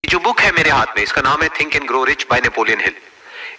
जो बुक है मेरे हाथ में, इसका नाम है think and grow rich by Napoleon Hill.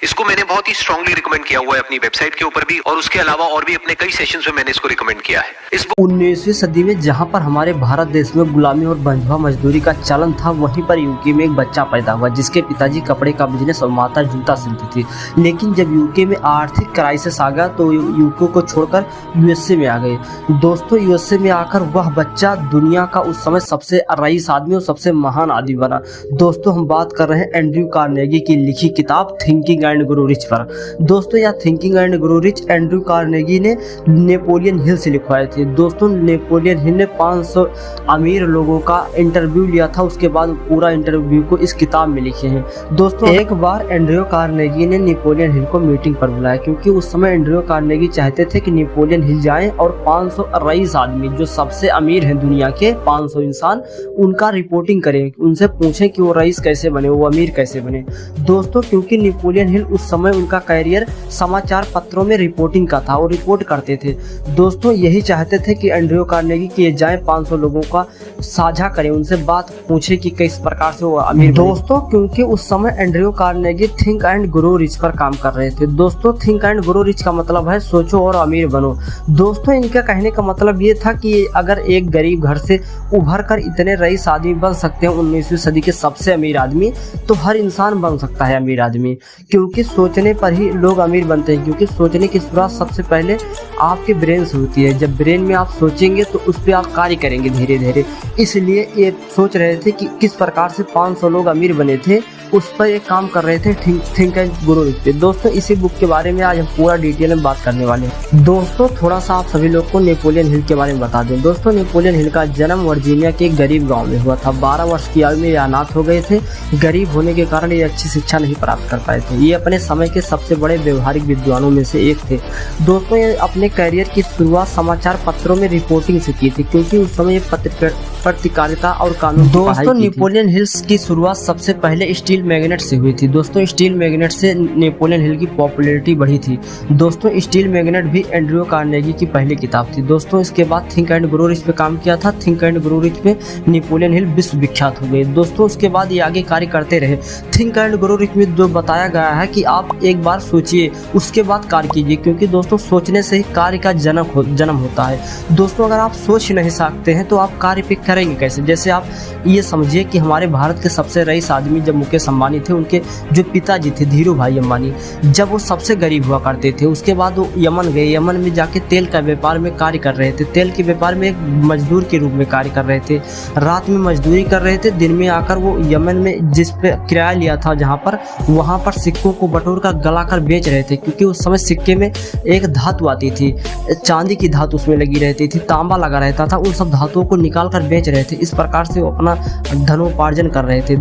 इसको मैंने बहुत ही स्ट्रांगली रिकमेंड किया हुआ है अपनी वेबसाइट के ऊपर भी, और उसके अलावा और भी अपने कई सेशंस में मैंने इसको रिकमेंड किया है। इस 19वीं सदी में जहां पर हमारे भारत देश में गुलामी और बंधुआ मजदूरी का चलन था, वहीं पर यूके में एक बच्चा पैदा हुआ जिसके पिताजी कपड़े का बिजनेस और माता जूता सिलती थी। लेकिन जब यूके में आर्थिक क्राइसिस आ गया तो यूके को छोड़कर यूएसए में आ गए। दोस्तों, यूएसए में आकर वह बच्चा दुनिया का उस समय सबसे रईस आदमी और सबसे महान आदमी बना। दोस्तों, हम बात कर रहे हैं एंड्रयू कार्नेगी की लिखी किताब थिंकिंग एंड ग्रो रिच पर। दोस्तों, यह thinking and grow rich Andrew Carnegie ने नेपोलियन हिल से लिखवाए थे। दोस्तों, नेपोलियन हिल ने 500 अमीर लोगों का इंटरव्यू लिया था, उसके बाद पूरा इंटरव्यू को इस किताब में लिखे हैं। दोस्तों, एक बार एंड्रयू कार्नेगी ने नेपोलियन हिल को मीटिंग पर बुलाया, क्योंकि उस समय एंड्रयू कार्नेगी चाहते थे कि नेपोलियन हिल जाएं और 500 रईस आदमी, जो सबसे अमीर हैं दुनिया के 500 इंसान, उनका रिपोर्टिंग करें, उनसे पूछें कि वो रईस कैसे बने, वो अमीर कैसे बने। दोस्तों, क्योंकि नेपोलियन हिल उस समय उनका कैरियर समाचार पत्रों में रिपोर्टिंग का था और रिपोर्ट करते थे। दोस्तों, यही चाहते थे कि एंड्रयू कार्नेगी किए जाएं, 500 लोगों का साझा करें, उनसे बात पूछे कि किस प्रकार से वो अमीर बने। दोस्तों, क्योंकि उस समय Andrew Carnegie think and grow rich पर काम कर रहे थे। दोस्तों, थिंक एंड ग्रो रिच का मतलब है सोचो और अमीर बनो। दोस्तों, इनका कहने का मतलब ये था कि अगर एक गरीब घर से उभर कर इतने रईस आदमी बन सकते हैं, 19वीं सदी के सबसे अमीर आदमी, तो हर इंसान बन सकता है अमीर आदमी, क्योंकि सोचने पर ही लोग अमीर बनते हैं। क्योंकि सोचने की शुरुआत सबसे पहले आपके ब्रेन से होती है। जब ब्रेन में आप सोचेंगे तो उस पर आप कार्य करेंगे धीरे धीरे। इसलिए ये सोच रहे थे कि किस प्रकार से 500 लोग अमीर बने थे, उस पर एक काम कर रहे थे थिंक एंड ग्रो रिच पे। दोस्तों, इसी बुक के बारे में आज हम पूरा डिटेल में बात करने वाले हैं। दोस्तों, थोड़ा सा आप सभी लोग को नेपोलियन हिल के बारे में बता दें। दोस्तों, नेपोलियन हिल का जन्म वर्जीनिया के एक गरीब गांव में हुआ था। 12 वर्ष की आयु में ये अनाथ हो गए थे। गरीब होने के कारण ये अच्छी शिक्षा नहीं प्राप्त कर पाए थे। ये अपने समय के सबसे बड़े व्यवहारिक विद्वानों में से एक थे। दोस्तों, ये अपने करियर की शुरुआत समाचार पत्रों में रिपोर्टिंग से की थी, क्योंकि उस समय पत्रकारिता और कानून की पढ़ाई की थी। नेपोलियन हिल्स की शुरुआत सबसे पहले स्टील मैग्नेट से हुई थी। दोस्तों, स्टील मैग्नेट से नेपोलियन हिल की पॉपुलैरिटी बढ़ी थी। दोस्तों, स्टील मैग्नेट भी एंड्रयू कार्नेगी की पहली किताब थी। दोस्तों, इसके बाद थिंक एंड ग्रो रिच पे काम किया था। थिंक एंड ग्रो रिच पे नेपोलियन हिल विश्व विख्यात हो गए। दोस्तों, उसके बाद ये आगे कार्य करते रहे। थिंक एंड ग्रो रिच में जो बताया गया है कि आप एक बार सोचिए, उसके बाद कार्य कीजिए, क्योंकि दोस्तों सोचने से ही कार्य का जन्म होता है। दोस्तों, अगर आप सोच नहीं सकते हैं तो आप कार्य पे करेंगे कैसे? जैसे आप ये समझिए कि हमारे भारत के सबसे रईस आदमी जब मुकेश अंबानी थे, उनके जो पिताजी थे धीरू भाई अंबानी, जब वो सबसे गरीब हुआ करते थे, उसके बाद वो यमन गए। यमन में जाके तेल का व्यापार में कार्य कर रहे थे। तेल के व्यापार में एक मजदूर के रूप में कार्य कर रहे थे। रात में मजदूरी कर रहे थे, दिन में आकर वो यमन में जिस पे किराया लिया था जहाँ पर, वहाँ पर सिक्कों को बटोर कर गला कर बेच रहे थे। क्योंकि उस समय सिक्के में एक धातु आती थी, चांदी की धातु उसमें लगी रहती थी, तांबा लगा रहता था। उन सब धातुओं को निकाल कर बेच रहे थे। इस प्रकार से वो अपना धनोपार्जन कर रहे थे।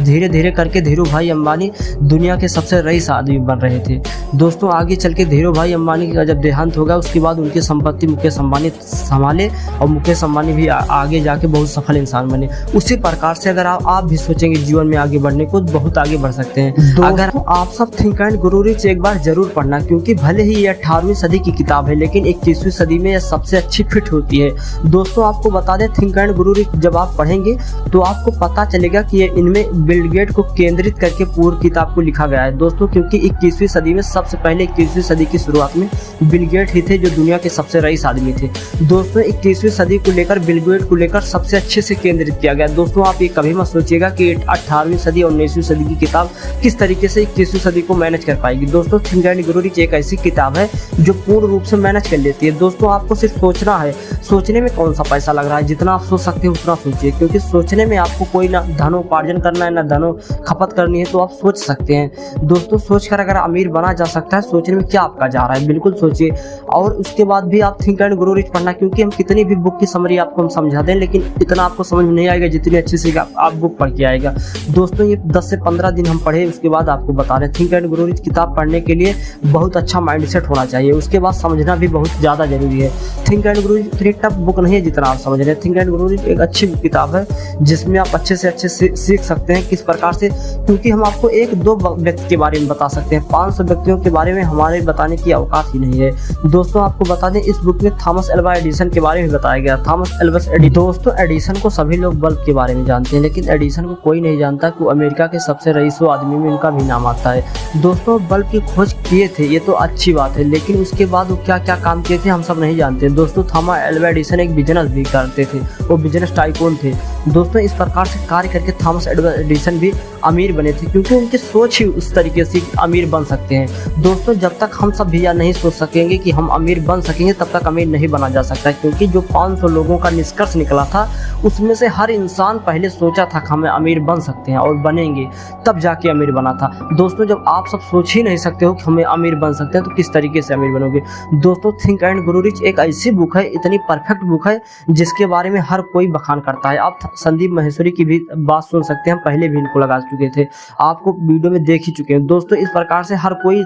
धीरे धीरे करके धीरू भाई अंबानी दुनिया के सबसे रईस आदमी बन रहे थे। दोस्तों, आगे चल के धीरू भाई अंबानी का जब देहांत हो गया, उसके बाद उनकी संपत्ति मुकेश अंबानी संभाले और मुकेश अंबानी भी आगे जाके बहुत सफल इंसान बने। उसी प्रकार से अगर आप भी सोचेंगे जीवन में आगे बढ़ने को, बहुत आगे बढ़ सकते हैं। अगर आप सब थिंक एंड ग्रो रिच एक बार जरूर पढ़ना, क्योंकि भले ही ये 18वीं सदी की किताब है, लेकिन 21वीं सदी में यह सबसे अच्छी फिट होती है। दोस्तों, आपको बता दें, थिंक एंड ग्रो रिच जब आप पढ़ेंगे तो आपको पता चलेगा कि ये इनमें बिल गेट को केंद्रित करके पूरी किताब को लिखा गया है। दोस्तों, क्योंकि 21वीं सदी में सबसे पहले 21वीं सदी की शुरुआत में बिल गेट ही थे जो दुनिया के सबसे रईस आदमी थे। दोस्तों, 21वीं सदी को लेकर बिल गेट को लेकर सबसे अच्छे से केंद्रित किया गया। दोस्तों, आप ये कभी मत सोचिएगा कि 18वीं सदी और 19वीं सदी की किताब किस तरीके से 21वीं सदी को मैनेज कर पाएगी। दोस्तों, थिंक एंड ग्रो रिच एक ऐसी किताब है जो पूर्ण रूप से मैनेज कर लेती है। दोस्तों, आपको सिर्फ सोचना है। सोचने में कौन सा पैसा लग रहा है, जितना आप सोच सकते हैं उतना सोचिए, क्योंकि सोचने में आपको कोई ना धनोपार्जन करना है ना धनो खपत करनी है, तो आप सोच सकते हैं। दोस्तों, सोचकर अगर अमीर बना जा सकता है, सोचने में क्या आपका जा रहा है, बिल्कुल सोचिए। और उसके बाद भी आप थिंक एंड ग्रो रिच पढ़ना, क्योंकि हम कितनी भी बुक की समरी आपको हम समझा दें, लेकिन इतना आपको समझ में नहीं आएगा जितनी अच्छी से आप बुक पढ़ के आएगा। दोस्तों, ये 10 से 15 दिन हम पढ़े, उसके बाद आपको बता रहे हैं। थिंक एंड ग्रो रिच किताब पढ़ने के लिए बहुत अच्छा माइंडसेट होना चाहिए, उसके बाद समझना भी बहुत ज़्यादा जरूरी है। थिंक एंड ग्रो रिच इतनी टफ बुक नहीं है जितना आप समझ रहे हैं। थिंक एंड ग्रो रिच एक अच्छी किताब है जिसमें आप अच्छे से अच्छे सीख सकते हैं किस प्रकार से से, क्योंकि हम आपको एक दो व्यक्ति के बारे में बता सकते हैं, 500 व्यक्तियों के बारे में हमारे बताने की अवकाश ही नहीं है। दोस्तों आपको बता दें, इस बुक में थॉमस अल्वा एडिसन के बारे में बताया गया। थॉमस अल्वा एडिसन, दोस्तों एडिसन को सभी लोग बल्ब के बारे में जानते हैं, लेकिन एडिसन को कोई नहीं जानता कि अमेरिका के सबसे रईसों आदमी में उनका भी नाम आता है। दोस्तों बल्ब की खोज किए थे, ये तो अच्छी बात है, लेकिन उसके बाद वो क्या क्या काम किए थे हम सब नहीं जानते। दोस्तों थॉमस अल्वा एडिसन एक बिजनेस भी करते थे, वो बिजनेस टाइकून थे। दोस्तों इस प्रकार से कार्य करके थॉमस अल्वा एडिसन भी अमीर बने थे, क्योंकि उनकी सोच ही उस तरीके से अमीर बन सकते हैं। दोस्तों जब तक हम सब भी यह नहीं सोच सकेंगे कि हम अमीर बन सकेंगे, तब तक अमीर नहीं बना जा सकता, क्योंकि जो 500 लोगों का निष्कर्ष निकला था उसमें से हर इंसान पहले सोचा था कि हम अमीर बन सकते हैं और बनेंगे, तब जाके अमीर बना था। दोस्तों जब आप सब सोच ही नहीं सकते हो कि हमें अमीर बन सकते हैं, तो किस तरीके से अमीर बनोगे। दोस्तों थिंक एंड ग्रो रिच एक ऐसी बुक है, इतनी परफेक्ट बुक है जिसके बारे में हर कोई बखान करता है। आप संदीप माहेश्वरी की भी बात सुन सकते हैं, हम पहले भी इनको लगा चुके थे, आपको वीडियो में देख ही चुके हैं। दोस्तों इस प्रकार से हर कोई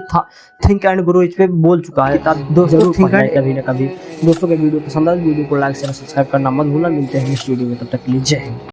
थिंक एंड ग्रो रिच पे बोल चुका है। दोस्तों थिंक एंड कभी ना कभी। दोस्तों के वीडियो पसंद आए वीडियो को लाइक शेयर सब्सक्राइब करना मत भूलना। मिलते हैं नेक्स्ट वीडियो में, तब तक के लिए जय हिंद।